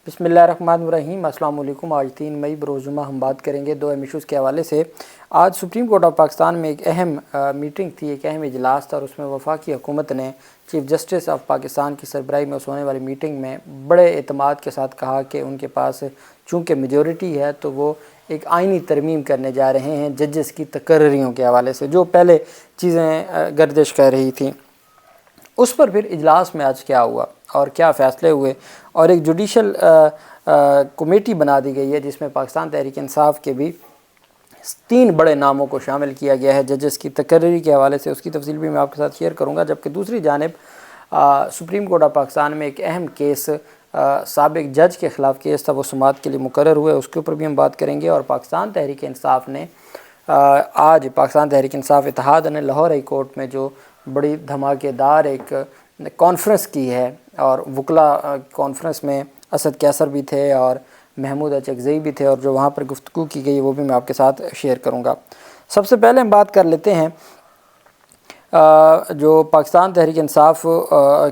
بسم اللہ الرحمن الرحیم۔ السلام علیکم۔ آج 3 مئی بروز جمعہ ہم بات کریں گے 2 اہم ایشوز کے حوالے سے۔ آج سپریم کورٹ آف پاکستان میں ایک اہم میٹنگ تھی، ایک اہم اجلاس تھا، اور اس میں وفاقی حکومت نے چیف جسٹس آف پاکستان کی سربراہی میں ہونے والی میٹنگ میں بڑے اعتماد کے ساتھ کہا کہ ان کے پاس چونکہ میجورٹی ہے تو وہ ایک آئینی ترمیم کرنے جا رہے ہیں ججز کی تقرریوں کے حوالے سے، جو پہلے چیزیں گردش کر رہی تھیں۔ اس پر پھر اجلاس میں آج کیا ہوا اور کیا فیصلے ہوئے، اور ایک جوڈیشل کمیٹی بنا دی گئی ہے جس میں پاکستان تحریک انصاف کے بھی 3 بڑے ناموں کو شامل کیا گیا ہے ججز کی تقرری کے حوالے سے۔ اس کی تفصیل بھی میں آپ کے ساتھ شیئر کروں گا، جبکہ دوسری جانب سپریم کورٹ آف پاکستان میں ایک اہم کیس سابق جج کے خلاف کیس تھا، وہ سماعت کے لیے مقرر ہوئے، اس کے اوپر بھی ہم بات کریں گے۔ اور پاکستان تحریک انصاف نے آج پاکستان تحریک انصاف اتحاد نے لاہور ہائی کورٹ میں جو بڑی دھماکے دار ایک کانفرنس کی ہے، اور وکلا کانفرنس میں اسد کیسر بھی تھے اور محمود اچکزئی بھی تھے، اور جو وہاں پر گفتگو کی گئی وہ بھی میں آپ کے ساتھ شیئر کروں گا۔ سب سے پہلے ہم بات کر لیتے ہیں جو پاکستان تحریک انصاف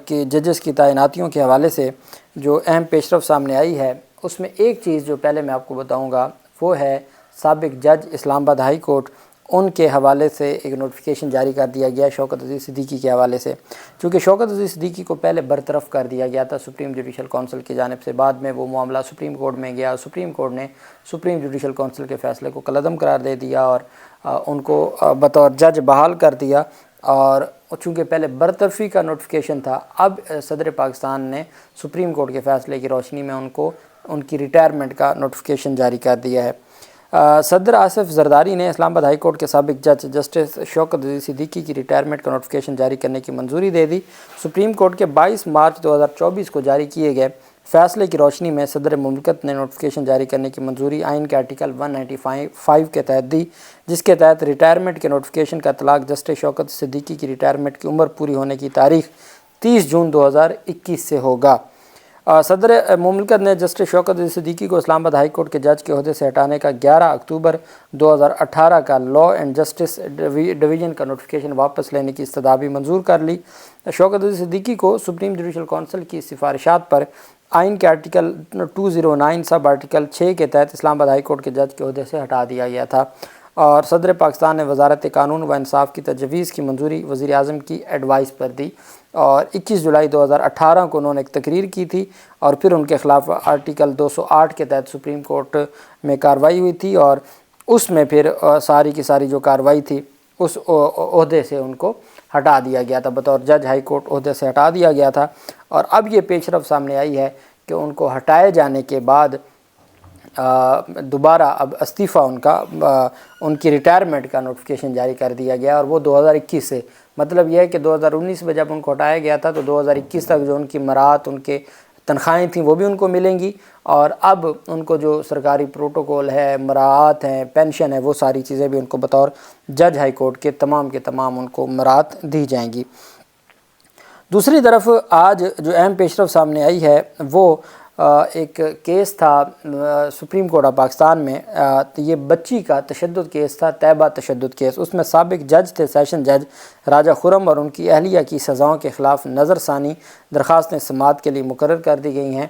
کے ججز کی تعیناتیوں کے حوالے سے جو اہم پیش رفت سامنے آئی ہے، اس میں ایک چیز جو پہلے میں آپ کو بتاؤں گا وہ ہے سابق جج اسلام آباد ہائی کورٹ، ان کے حوالے سے ایک نوٹیفیکیشن جاری کر دیا گیا شوکت عزیز صدیقی کے حوالے سے، چونکہ شوکت عزیز صدیقی کو پہلے برطرف کر دیا گیا تھا سپریم جوڈیشل کونسل کی جانب سے۔ بعد میں وہ معاملہ سپریم کورٹ میں گیا، سپریم کورٹ نے سپریم جوڈیشل کونسل کے فیصلے کو کالعدم قرار دے دیا اور ان کو بطور جج بحال کر دیا، اور چونکہ پہلے برطرفی کا نوٹیفیکیشن تھا، اب صدر پاکستان نے سپریم کورٹ کے فیصلے کی روشنی میں ان کی ریٹائرمنٹ کا نوٹیفیکیشن جاری کر دیا ہے۔ صدر آصف زرداری نے اسلام آباد ہائی کورٹ کے سابق جج جسٹس شوکت عزیز صدیقی کی ریٹائرمنٹ کا نوٹیفیکیشن جاری کرنے کی منظوری دے دی۔ سپریم کورٹ کے 22 مارچ 2024 کو جاری کیے گئے فیصلے کی روشنی میں صدر مملکت نے نوٹیفیکیشن جاری کرنے کی منظوری آئین کے آرٹیکل 195 کے تحت دی، جس کے تحت ریٹائرمنٹ کے نوٹیفیکیشن کا اطلاق جسٹس شوکت صدیقی کی ریٹائرمنٹ کی عمر پوری ہونے کی تاریخ 30 جون 2021 سے ہوگا۔ صدر مملکت نے جسٹس شوکت عزیز صدیقی کو اسلام آباد ہائی کورٹ کے جج کے عہدے سے ہٹانے کا 11 اکتوبر 2018 کا لا اینڈ جسٹس ڈویژن کا نوٹیفیکیشن واپس لینے کی استدعا بھی منظور کر لی۔ شوکت عزیز صدیقی کو سپریم جوڈیشل کونسل کی سفارشات پر آئین کے آرٹیکل 209 سب آرٹیکل 6 کے تحت اسلام آباد ہائی کورٹ کے جج کے عہدے سے ہٹا دیا گیا تھا، اور صدر پاکستان نے وزارت قانون و انصاف کی تجویز کی منظوری وزیر اعظم کی ایڈوائس پر دی، اور 21 جولائی 2018 کو انہوں نے ایک تقریر کی تھی، اور پھر ان کے خلاف آرٹیکل 208 کے تحت سپریم کورٹ میں کارروائی ہوئی تھی، اور اس میں پھر ساری کی ساری جو کارروائی تھی اس عہدے سے ان کو ہٹا دیا گیا تھا، بطور جج ہائی کورٹ عہدے سے ہٹا دیا گیا تھا۔ اور اب یہ پیش رفت سامنے آئی ہے کہ ان کو ہٹائے جانے کے بعد دوبارہ اب استعفیٰ ان کی ریٹائرمنٹ کا نوٹیفیکیشن جاری کر دیا گیا، اور وہ 2021 سے، مطلب یہ ہے کہ 2019 میں جب ان کو ہٹایا گیا تھا تو 2021 تک جو ان کی مراد، ان کے تنخواہیں تھیں وہ بھی ان کو ملیں گی، اور اب ان کو جو سرکاری پروٹوکول ہے، مراعات ہیں، پینشن ہے، وہ ساری چیزیں بھی ان کو بطور جج ہائی کورٹ کے تمام ان کو مراعات دی جائیں گی۔ دوسری طرف آج جو اہم پیش رفت سامنے آئی ہے وہ ایک کیس تھا سپریم کورٹ آف پاکستان میں، یہ بچی کا تشدد کیس تھا، طیبہ تشدد کیس۔ اس میں سابق جج تھے سیشن جج راجہ خرم اور ان کی اہلیہ کی سزاؤں کے خلاف نظر ثانی درخواستیں سماعت کے لیے مقرر کر دی گئی ہیں۔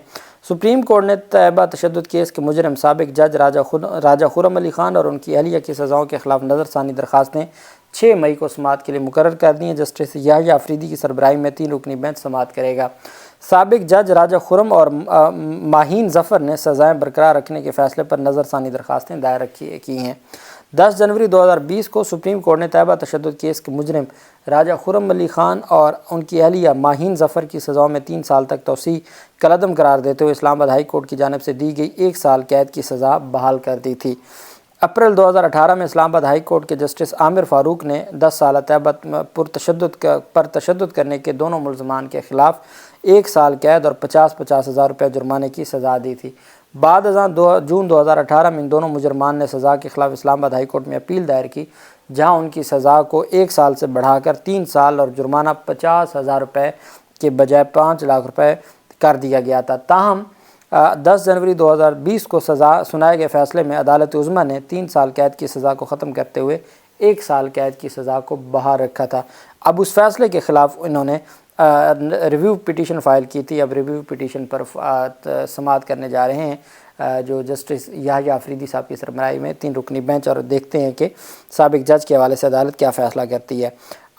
سپریم کورٹ نے طیبہ تشدد کیس کے مجرم سابق جج راجہ خرم علی خان اور ان کی اہلیہ کی سزاؤں کے خلاف نظر ثانی درخواستیں 6 مئی کو سماعت کے لیے مقرر کر دی ہیں۔ جسٹس یحییٰ آفریدی کی سربراہی میں 3 رکنی بینچ سماعت کرے گا۔ سابق جج راجہ خرم اور ماہین ظفر نے سزائیں برقرار رکھنے کے فیصلے پر نظر ثانی درخواستیں دائر کی ہیں۔ 10 جنوری 2020 کو سپریم کورٹ نے طیبہ تشدد کیس کے مجرم راجہ خرم علی خان اور ان کی اہلیہ ماہین ظفر کی سزاؤں میں 3 سال تک توسیع کالعدم قرار دیتے ہوئے اسلام آباد ہائی کورٹ کی جانب سے دی گئی 1 سال قید کی سزا بحال کر دی تھی۔ اپریل 2018 میں اسلام آباد ہائی کورٹ کے جسٹس عامر فاروق نے 10 سالہ طیبہ پر تشدد کرنے کے دونوں ملزمان کے خلاف 1 سال قید اور 50,000 روپے جرمانے کی سزا دی تھی۔ بعد ازاں جون 2018 میں ان دونوں مجرمان نے سزا کے خلاف اسلام آباد ہائی کورٹ میں اپیل دائر کی، جہاں ان کی سزا کو 1 سال سے بڑھا کر 3 سال اور جرمانہ 50,000 روپے کے بجائے 5 لاکھ روپے کر دیا گیا تھا۔ تاہم 10 جنوری 2020 کو سزا سنائے گئے فیصلے میں عدالت عظمیٰ نے 3 سال قید کی سزا کو ختم کرتے ہوئے 1 سال قید کی سزا کو بحال رکھا تھا۔ اب اس فیصلے کے خلاف انہوں نے ریویو پٹیشن فائل کی تھی. اب ریویو پٹیشن پر سماعت کرنے جا رہے ہیں جو جسٹس یحییٰ آفریدی صاحب کی سربراہی میں 3 رکنی بینچ, اور دیکھتے ہیں کہ سابق جج کے حوالے سے عدالت کیا فیصلہ کرتی ہے.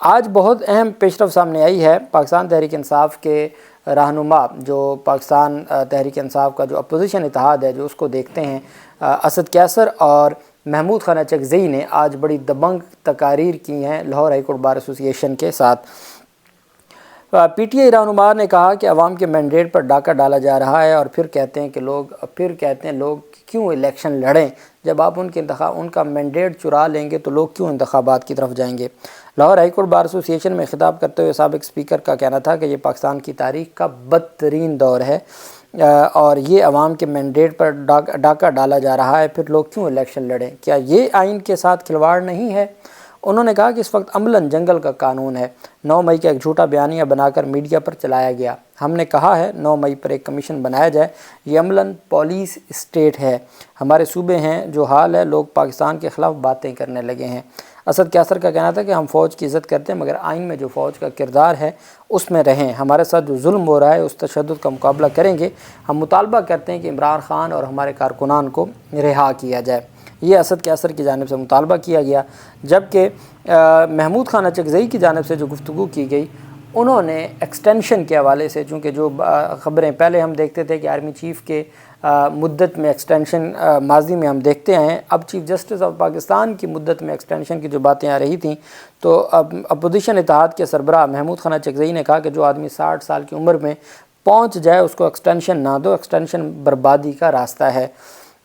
آج بہت اہم پیش رفت سامنے آئی ہے. پاکستان تحریک انصاف کے رہنما جو پاکستان تحریک انصاف کا جو اپوزیشن اتحاد ہے جو اس کو دیکھتے ہیں, اسد کیسر اور محمود خان اچکزئی نے آج بڑی دبنگ تقاریر کی ہیں لاہور ہائی کورٹ بار ایسوسی ایشن کے ساتھ. پی ٹی آئی رہنما نے کہا کہ عوام کے مینڈیٹ پر ڈاکہ ڈالا جا رہا ہے, اور پھر کہتے ہیں لوگ کیوں الیکشن لڑیں. جب آپ ان کا مینڈیٹ چرا لیں گے تو لوگ کیوں انتخابات کی طرف جائیں گے. لاہور ہائی کورٹ بار ایسوسی ایشن میں خطاب کرتے ہوئے سابق اسپیکر کا کہنا تھا کہ یہ پاکستان کی تاریخ کا بدترین دور ہے, اور یہ عوام کے مینڈیٹ پر ڈاکہ ڈالا جا رہا ہے, پھر لوگ کیوں الیکشن لڑیں. کیا یہ آئین کے ساتھ کھلواڑ نہیں ہے؟ انہوں نے کہا کہ اس وقت عملاً جنگل کا قانون ہے. 9 مئی کا ایک جھوٹا بیانیہ بنا کر میڈیا پر چلایا گیا. ہم نے کہا ہے 9 مئی پر ایک کمیشن بنایا جائے. یہ عملاً پولیس اسٹیٹ ہے. ہمارے صوبے ہیں جو حال ہے, لوگ پاکستان کے خلاف باتیں کرنے لگے ہیں. اسد کیسر کا کہنا تھا کہ ہم فوج کی عزت کرتے ہیں, مگر آئین میں جو فوج کا کردار ہے اس میں رہیں. ہمارے ساتھ جو ظلم ہو رہا ہے اس تشدد کا مقابلہ کریں گے. ہم مطالبہ کرتے ہیں کہ عمران خان اور ہمارے کارکنان کو رہا کیا جائے. یہ اسد کیسر کی جانب سے مطالبہ کیا گیا. جبکہ محمود خان اچکزئی کی جانب سے جو گفتگو کی گئی, انہوں نے ایکسٹینشن کے حوالے سے, چونکہ جو خبریں پہلے ہم دیکھتے تھے کہ آرمی چیف کے مدت میں ایکسٹینشن ماضی میں ہم دیکھتے ہیں, اب چیف جسٹس آف پاکستان کی مدت میں ایکسٹینشن کی جو باتیں آ رہی تھیں, تو اب اپوزیشن اتحاد کے سربراہ محمود خان اچکزئی نے کہا کہ جو آدمی 60 سال کی عمر میں پہنچ جائے اس کو ایکسٹینشن نہ دو, ایکسٹینشن بربادی کا راستہ ہے.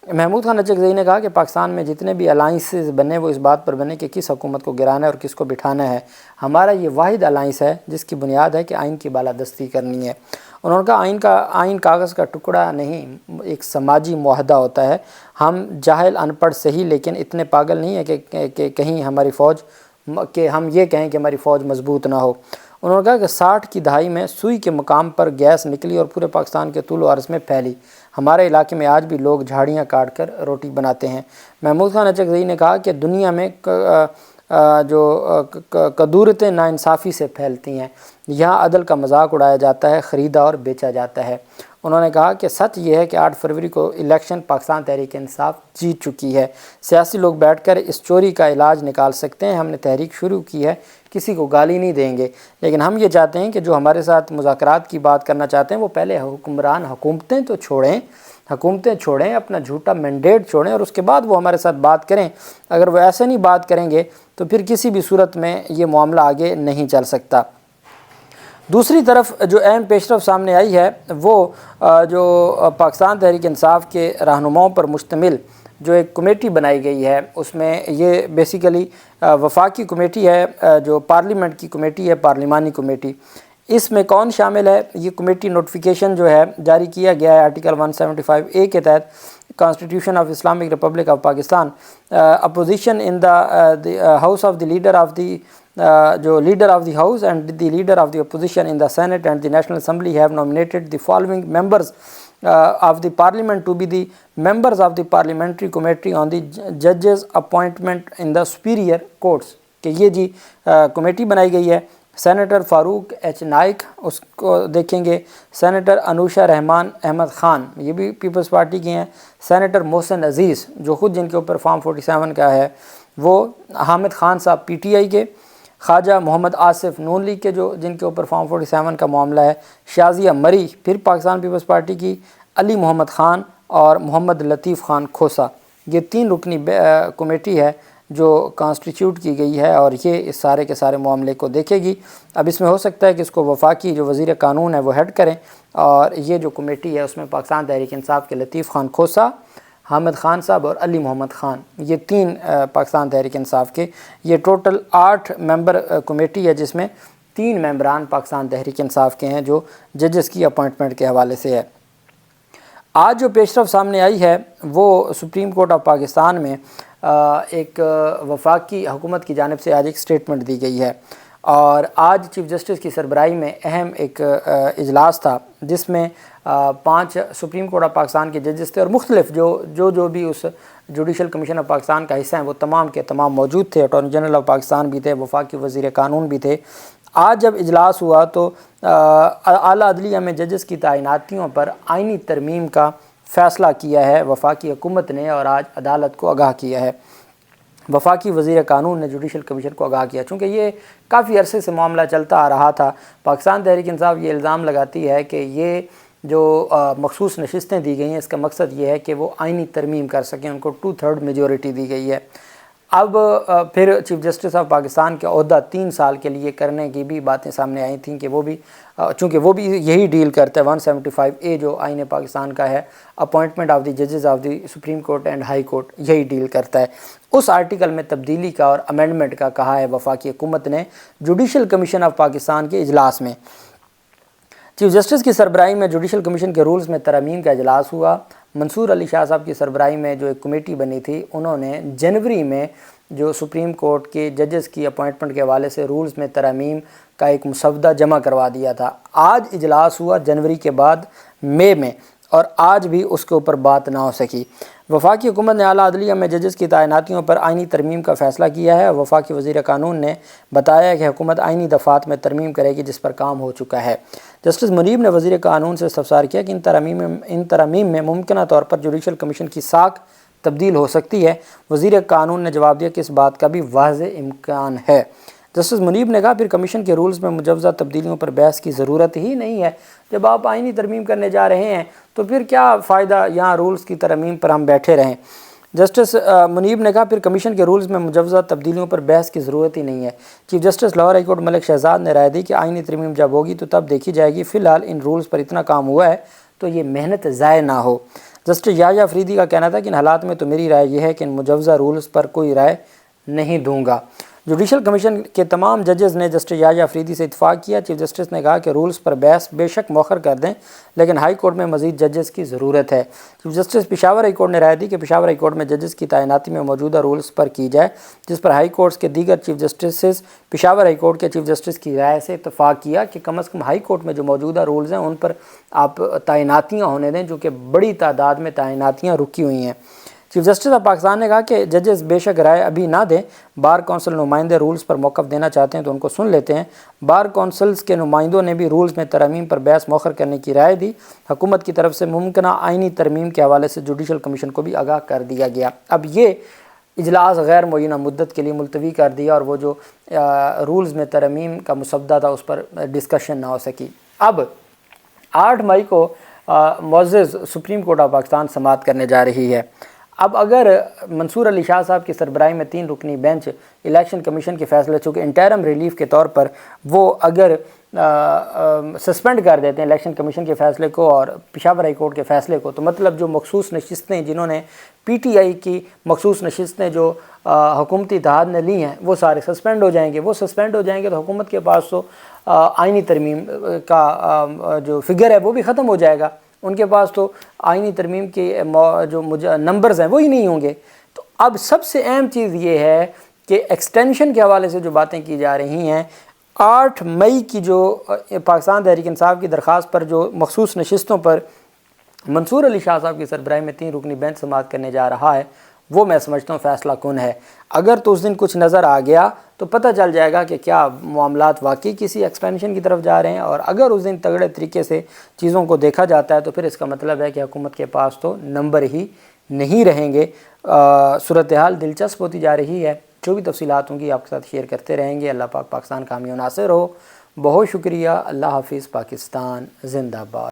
محمود خان اچکزئی نے کہا کہ پاکستان میں جتنے بھی الائنسز بنے وہ اس بات پر بنے کہ کس حکومت کو گرانا ہے اور کس کو بٹھانا ہے. ہمارا یہ واحد الائنس ہے جس کی بنیاد ہے کہ آئین کی بالادستی کرنی ہے. انہوں نے کہا آئین کاغذ کا ٹکڑا نہیں, ایک سماجی معاہدہ ہوتا ہے. ہم جاہل ان پڑھ صحیح لیکن اتنے پاگل نہیں ہیں کہ کہیں ہماری فوج کہ ہم یہ کہیں کہ ہماری فوج مضبوط نہ ہو. انہوں نے کہا کہ 60 کی دہائی میں سوئی کے مقام پر گیس نکلی اور پورے پاکستان کے طول و عرض میں پھیلی. ہمارے علاقے میں آج بھی لوگ جھاڑیاں کاٹ کر روٹی بناتے ہیں. محمود خان اچکزئی نے کہا کہ دنیا میں جو قدورتیں ناانصافی سے پھیلتی ہیں, یہاں عدل کا مذاق اڑایا جاتا ہے, خریدا اور بیچا جاتا ہے. انہوں نے کہا کہ سچ یہ ہے کہ 8 فروری کو الیکشن پاکستان تحریک انصاف جیت چکی ہے. سیاسی لوگ بیٹھ کر اس چوری کا علاج نکال سکتے ہیں. ہم نے تحریک شروع کی ہے, کسی کو گالی نہیں دیں گے, لیکن ہم یہ چاہتے ہیں کہ جو ہمارے ساتھ مذاکرات کی بات کرنا چاہتے ہیں وہ پہلے حکومتیں تو چھوڑیں, اپنا جھوٹا مینڈیٹ چھوڑیں, اور اس کے بعد وہ ہمارے ساتھ بات کریں. اگر وہ ایسے نہیں بات کریں گے تو پھر کسی بھی صورت میں یہ معاملہ آگے نہیں چل سکتا. دوسری طرف جو اہم پیش رفت سامنے آئی ہے وہ جو پاکستان تحریک انصاف کے رہنماؤں پر مشتمل جو ایک کمیٹی بنائی گئی ہے, اس میں یہ بیسیکلی وفاقی کمیٹی ہے, جو پارلیمنٹ کی کمیٹی ہے, پارلیمانی کمیٹی. اس میں کون شامل ہے؟ یہ کمیٹی نوٹیفیکیشن جو ہے جاری کیا گیا ہے آرٹیکل 175A کے تحت constitution of Islamic republic of Pakistan. Opposition in the house of the leader of the جو leader of the house and the leader of the opposition in the senate and the national assembly have nominated the following members of the parliament to be the members of the parliamentary committee on the ججز appointment in the superior courts. کہ یہ جی committee بنائی گئی ہے. Senator فاروق H Naik اس کو دیکھیں گے, سینیٹر انوشا رحمان احمد خان یہ بھی پیپلز پارٹی کے ہیں, سینیٹر محسن عزیز جو خود جن کے اوپر فارم 47 کا ہے وہ, حامد خان صاحب پی ٹی آئی کے, خواجہ محمد آصف نون لیگ کے جو جن کے اوپر فارم 47 کا معاملہ ہے, شازیہ مری پھر پاکستان پیپلز پارٹی کی, علی محمد خان اور محمد لطیف خان کھوسا. یہ 3 رکنی کمیٹی ہے جو کانسٹیٹیوٹ کی گئی ہے اور یہ اس سارے کے سارے معاملے کو دیکھے گی. اب اس میں ہو سکتا ہے کہ اس کو وفاقی جو وزیر قانون ہے وہ ہیڈ کریں, اور یہ جو کمیٹی ہے اس میں پاکستان تحریک انصاف کے لطیف خان کھوسا, حامد خان صاحب اور علی محمد خان, یہ 3 پاکستان تحریک انصاف کے, یہ ٹوٹل 8 ممبر کمیٹی ہے جس میں 3 ممبران پاکستان تحریک انصاف کے ہیں جو ججز کی اپوائنٹمنٹ کے حوالے سے ہے. آج جو پیش رفت سامنے آئی ہے وہ سپریم کورٹ آف پاکستان میں ایک وفاقی حکومت کی جانب سے آج ایک سٹیٹمنٹ دی گئی ہے, اور آج چیف جسٹس کی سربراہی میں اہم ایک اجلاس تھا جس میں 5 سپریم کورٹ آف پاکستان کے ججز تھے, اور مختلف جو بھی اس جوڈیشل کمیشن آف پاکستان کا حصہ ہیں وہ تمام کے تمام موجود تھے. اٹارنی جنرل آف پاکستان بھی تھے, وفاقی وزیر قانون بھی تھے. آج جب اجلاس ہوا تو اعلیٰ عدلیہ میں ججز کی تعیناتیوں پر آئینی ترمیم کا فیصلہ کیا ہے وفاقی حکومت نے، اور آج عدالت کو آگاہ کیا ہے۔ وفاقی وزیر قانون نے جوڈیشل کمیشن کو آگاہ کیا، چونکہ یہ کافی عرصے سے معاملہ چلتا آ رہا تھا۔ پاکستان تحریک انصاف یہ الزام لگاتی ہے کہ یہ جو مخصوص نشستیں دی گئی ہیں، اس کا مقصد یہ ہے کہ وہ آئینی ترمیم کر سکیں، ان کو 2/3 میجورٹی دی گئی ہے۔ اب پھر چیف جسٹس آف پاکستان کا عہدہ 3 سال کے لیے کرنے کی بھی باتیں سامنے آئی تھیں کہ وہ بھی چونکہ وہ بھی یہی ڈیل کرتا ہے 175A جو آئین پاکستان کا ہے، اپوائنٹمنٹ آف دی ججز of the supreme court and high court, یہی ڈیل کرتا ہے۔ اس آرٹیکل میں تبدیلی کا اور امینڈمنٹ کا کہا ہے وفاقی حکومت نے جوڈیشل کمیشن آف پاکستان کے اجلاس میں۔ چیف جسٹس کی سربراہی میں جوڈیشل کمیشن کے رولز میں ترامیم کا اجلاس ہوا۔ منصور علی شاہ صاحب کی سربراہی میں جو ایک کمیٹی بنی تھی، انہوں نے جنوری میں جو سپریم کورٹ کے ججز کی اپوائنٹمنٹ کے حوالے سے رولز میں ترامیم کا ایک مسودہ جمع کروا دیا تھا۔ آج اجلاس ہوا جنوری کے بعد مئی میں، اور آج بھی اس کے اوپر بات نہ ہو سکی۔ وفاقی حکومت نے اعلیٰ عدلیہ میں ججز کی تعیناتیوں پر آئینی ترمیم کا فیصلہ کیا ہے۔ وفاقی وزیر قانون نے بتایا کہ حکومت آئینی دفعات میں ترمیم کرے گی جس پر کام ہو چکا ہے۔ جسٹس منیب نے وزیر قانون سے استفسار کیا کہ ان ترامیم میں ممکنہ طور پر جوڈیشل کمیشن کی ساکھ تبدیل ہو سکتی ہے۔ وزیر قانون نے جواب دیا کہ اس بات کا بھی واضح امکان ہے۔ جسٹس منیب نے کہا پھر کمیشن کے رولز میں مجوزہ تبدیلیوں پر بحث کی ضرورت ہی نہیں ہے۔ جب آپ آئینی ترمیم کرنے جا رہے ہیں تو پھر کیا فائدہ یہاں رولز کی ترمیم پر ہم بیٹھے رہیں۔ جسٹس منیب نے کہا پھر کمیشن کے رولز میں مجوزہ تبدیلیوں پر بحث کی ضرورت ہی نہیں ہے۔ Chief justice Lahore high court Malik Shahzad نے رائے دی کہ آئینی ترمیم جب ہوگی تو تب دیکھی جائے گی، فی الحال ان رولز پر اتنا کام ہوا ہے تو یہ محنت ضائع نہ ہو۔ جسٹس یحییٰ افریدی کا کہنا تھا کہ ان حالات میں تو میری رائے یہ ہے کہ ان مجوزہ رولز پر کوئی رائے نہیں دوں گا۔ جوڈیشل کمیشن کے تمام ججز نے جسٹس یحییٰ افریدی سے اتفاق کیا۔ چیف جسٹس نے کہا کہ رولز پر بحث بے شک مؤخر کر دیں، لیکن ہائی کورٹ میں مزید ججز کی ضرورت ہے۔ Chief justice Peshawar high court نے رائے دی کہ پشاور ہائی کورٹ میں ججز کی تعیناتی میں موجودہ رولز پر کی جائے، جس پر ہائی کورٹس کے دیگر chief justices Peshawar high court کے چیف جسٹس کی رائے سے اتفاق کیا کہ کم از کم ہائی کورٹ میں جو موجودہ رولز ہیں ان پر آپ تعیناتیاں ہونے دیں، جو کہ بڑی تعداد میں تعیناتیاں رکی ہوئی ہیں۔ چیف جسٹس آف پاکستان نے کہا کہ ججز بے شک رائے ابھی نہ دیں، بار کونسل نمائندے رولز پر موقف دینا چاہتے ہیں تو ان کو سن لیتے ہیں۔ بار کونسلز کے نمائندوں نے بھی رولز میں ترامیم پر بحث مؤخر کرنے کی رائے دی۔ حکومت کی طرف سے ممکنہ آئینی ترمیم کے حوالے سے جوڈیشل کمیشن کو بھی آگاہ کر دیا گیا۔ اب یہ اجلاس غیر معینہ مدت کے لیے ملتوی کر دیا، اور وہ جو رولز میں ترمیم کا مسودہ تھا اس پر ڈسکشن نہ ہو سکی۔ اب 8 مئی کو معزز سپریم کورٹ آف پاکستان سماعت کرنے جا رہی ہے۔ اب اگر منصور علی شاہ صاحب کی سربراہی میں 3 رکنی بینچ الیکشن کمیشن کے فیصلے، چونکہ انٹرم ریلیف کے طور پر وہ اگر سسپینڈ کر دیتے ہیں الیکشن کمیشن کے فیصلے کو اور پشاور ہائی کورٹ کے فیصلے کو، تو مطلب جو مخصوص نشستیں جنہوں نے پی ٹی آئی کی مخصوص نشستیں جو حکومتی اتحاد نے لی ہیں وہ سارے سسپینڈ ہو جائیں گے۔ وہ سسپینڈ ہو جائیں گے تو حکومت کے پاس تو آئینی ترمیم کا جو فگر ہے وہ بھی ختم ہو جائے گا، ان کے پاس تو آئینی ترمیم کے جو نمبرز ہیں وہی نہیں ہوں گے۔ تو اب سب سے اہم چیز یہ ہے کہ ایکسٹینشن کے حوالے سے جو باتیں کی جا رہی ہیں، 8 مئی کی جو پاکستان تحریک انصاف کی درخواست پر جو مخصوص نشستوں پر منصور علی شاہ صاحب کی سربراہی میں 3 رکنی بینچ سماعت کرنے جا رہا ہے، وہ میں سمجھتا ہوں فیصلہ کن ہے۔ اگر تو اس دن کچھ نظر آ گیا تو پتہ چل جائے گا کہ کیا معاملات واقعی کسی ایکسپینشن کی طرف جا رہے ہیں، اور اگر اس دن تگڑے طریقے سے چیزوں کو دیکھا جاتا ہے تو پھر اس کا مطلب ہے کہ حکومت کے پاس تو نمبر ہی نہیں رہیں گے۔ صورتحال دلچسپ ہوتی جا رہی ہے۔ جو بھی تفصیلات ہوں گی آپ کے ساتھ شیئر کرتے رہیں گے۔ اللہ پاک پاکستان کامیاب و ناصر ہو۔ بہت شکریہ۔ اللہ حافظ۔ پاکستان زندہ باد۔